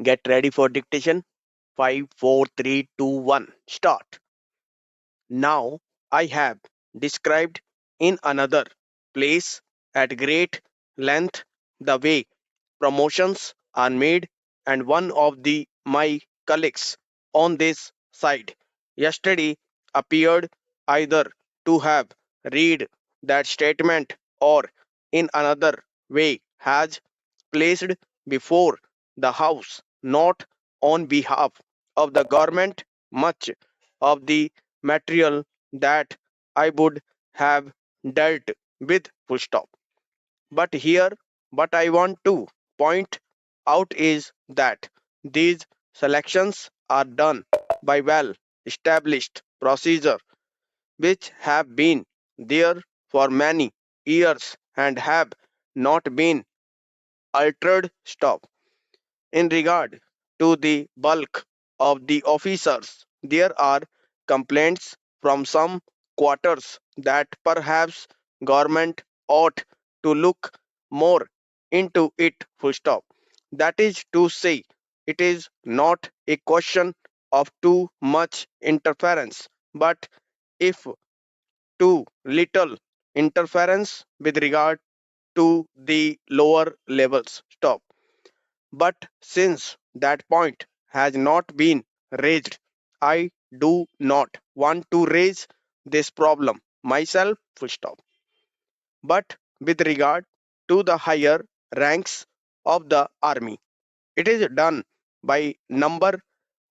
Get ready for dictation. 5, 4, 3, 2, 1. Start. Now I have described in another place at great length the way promotions are made, and one of the my colleagues on this side yesterday appeared either to have read that statement or in another way has placed before the house, not on behalf of the government, much of the material that I would have dealt with full stop. But here, what I want to point out is that these selections are done by well established procedure which have been there for many years and have not been altered. Stop. In regard to the bulk of the officers, there are complaints from some quarters that perhaps government ought to look more into it. Full stop. That is to say, it is not a question of too much interference, but if too little interference with regard to the lower levels. Stop. But since that point has not been raised, I do not want to raise this problem myself. Full stop. But with regard to the higher ranks of the army, it is done by number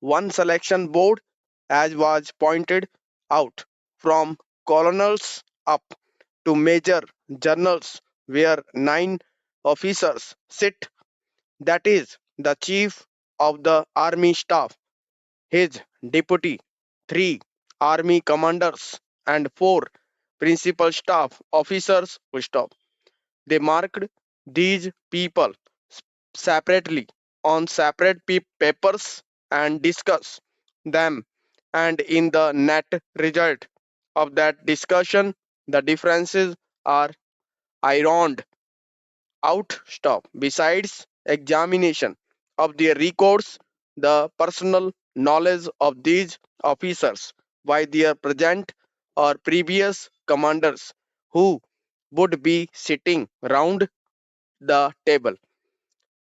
one selection board, as was pointed out, from colonels up to major generals, where 9 officers sit, that is, the chief of the army staff, his deputy, 3 army commanders, and 4 principal staff officers. Full stop. They marked these people separately on separate papers and discussed them, and in the net result of that discussion, the differences are ironed out. Stop. Besides examination of their records, the personal knowledge of these officers by their present or previous commanders who would be sitting round the table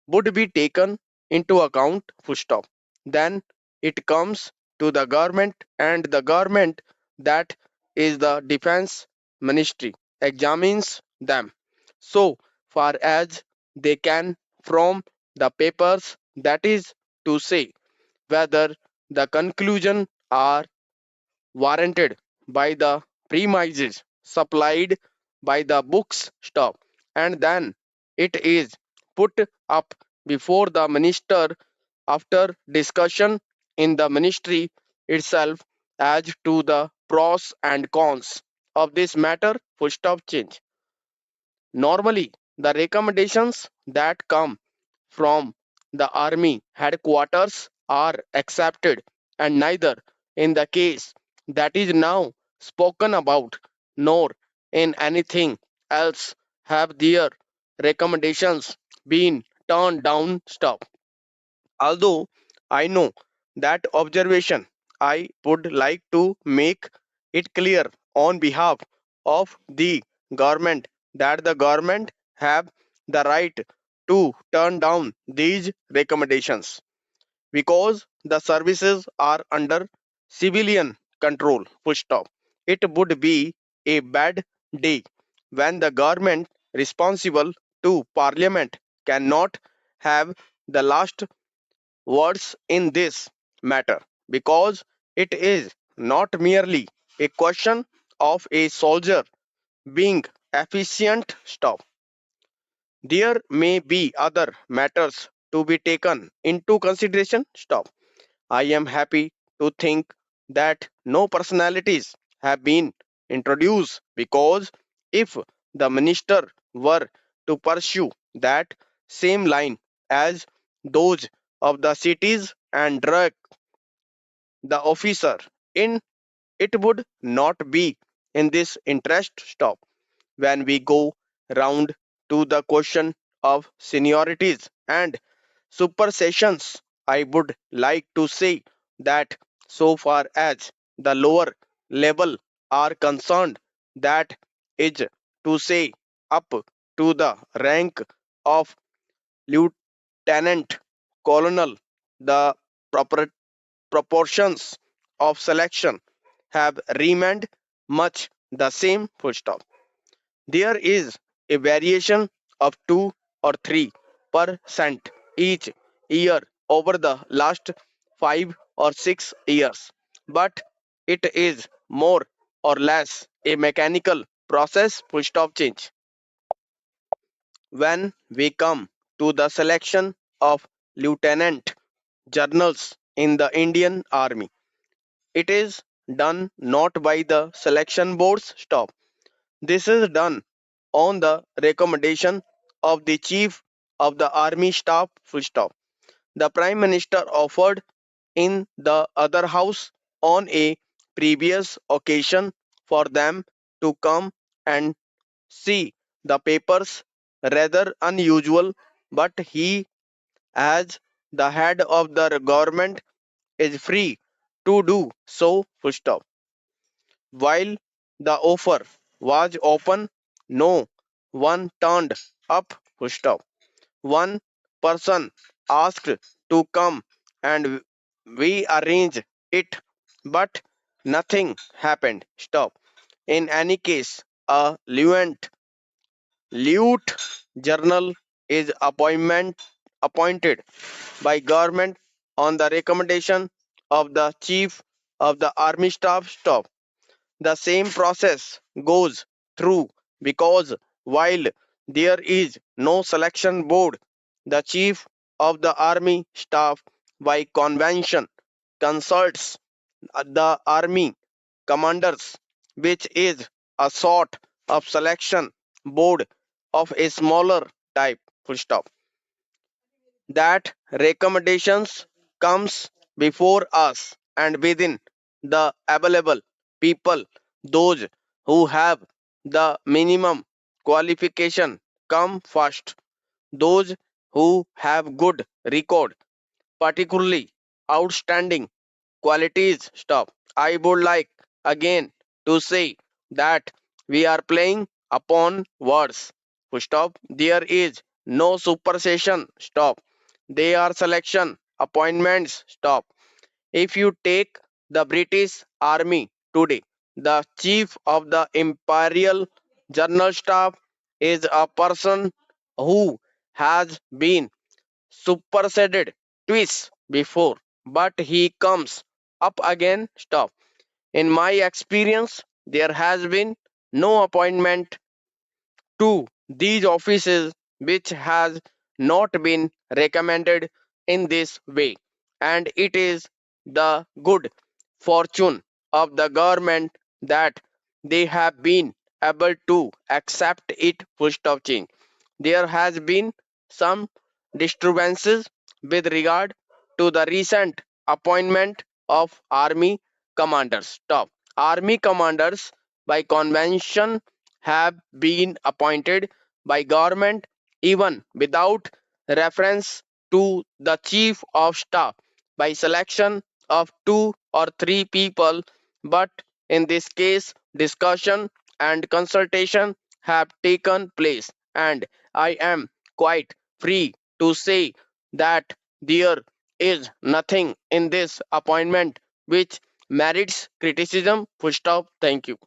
would be taken into account. Full stop. Then it comes to the government, and the government, that is the defense ministry, examines them so far as they can from the papers, that is to say whether the conclusion are warranted by the premises supplied by the books. Stop. And then it is put up before the minister after discussion in the ministry itself as to the pros and cons of this matter. Full stop. Change. Normally, the recommendations that come from the army headquarters are accepted, and neither in the case that is now spoken about nor in anything else have their recommendations been turned down. Stop. Although I know that observation, I would like to make it clear on behalf of the government that the government have the right to turn down these recommendations because the services are under civilian control. Full stop. It would be a bad day when the government responsible to parliament cannot have the last words in this matter because it is not merely a question of a soldier being efficient. Stop. There may be other matters to be taken into consideration. Stop. I am happy to think that no personalities have been introduced because if the minister were to pursue that same line as those of the cities and drug the officer in, it would not be in this interest. Stop. When we go round to the question of seniorities and supersessions, I would like to say that so far as the lower level are concerned, that is to say up to the rank of lieutenant colonel, the proper proportions of selection have remained much the same. Full stop. There is a variation of 2 or 3% each year over the last 5 or 6 years, but it is more or less a mechanical process. Full stop change. When we come to the selection of lieutenant generals in the Indian Army, it is done not by the selection boards. Stop. This is done on the recommendation of the Chief of the Army Staff. Full stop. The Prime Minister offered in the other house on a previous occasion for them to come and see the papers, rather unusual, but he, as the head of the government, is free to do so. Full stop. While the offer was open, no one turned up. Full stop. One person asked to come and we arranged it, but nothing happened. Stop. In any case, a lieutenant general is appointed by government on the recommendation of the chief of the army staff. Stop. The same process goes through because while there is no selection board, the chief of the army staff by convention consults the army commanders, which is a sort of selection board of a smaller type. Full stop. That recommendations comes before us and within the available people, those who have the minimum qualification come first. Those who have good record, particularly outstanding qualities. Stop. I would like again to say that we are playing upon words. Full stop. There is no supersession. Stop. They are selection appointments. Stop. If you take the British Army today, the chief of the Imperial General Staff is a person who has been superseded twice before, but he comes up again. Stop. In my experience, there has been no appointment to these offices which has not been recommended in this way, and it is the good fortune of the government that they have been able to accept it. Full stop change. There has been some disturbances with regard to the recent appointment of army commanders. Stop. Army commanders by convention have been appointed by government even without reference to the chief of staff by selection of 2 or 3 people, but in this case discussion and consultation have taken place, and I am quite free to say that there is nothing in this appointment which merits criticism. Full stop. Thank you.